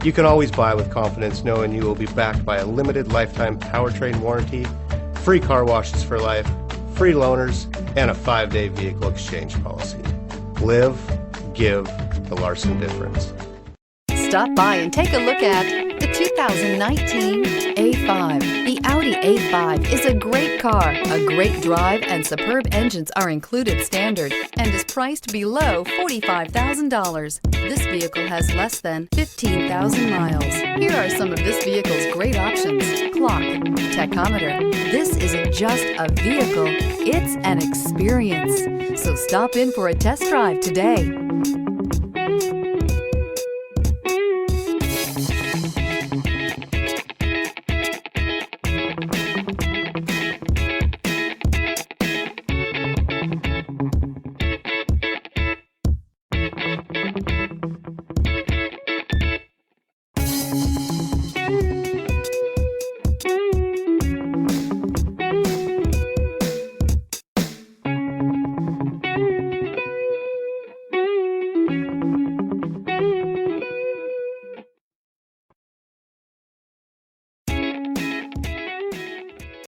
You can always buy with confidence knowing you will be backed by a limited lifetime powertrain warranty, free car washes for life, free loaners, and a 5-day vehicle exchange policy. Live, give the Larson difference. Stop by and take a look at the 2019 A5. The Audi A5 is a great car. A great drive and superb engines are included standard and is priced below $45,000. This vehicle has less than 15,000 miles. Here are some of this vehicle's great options: clock, tachometer. This isn't just a vehicle, it's an experience. So stop in for a test drive today.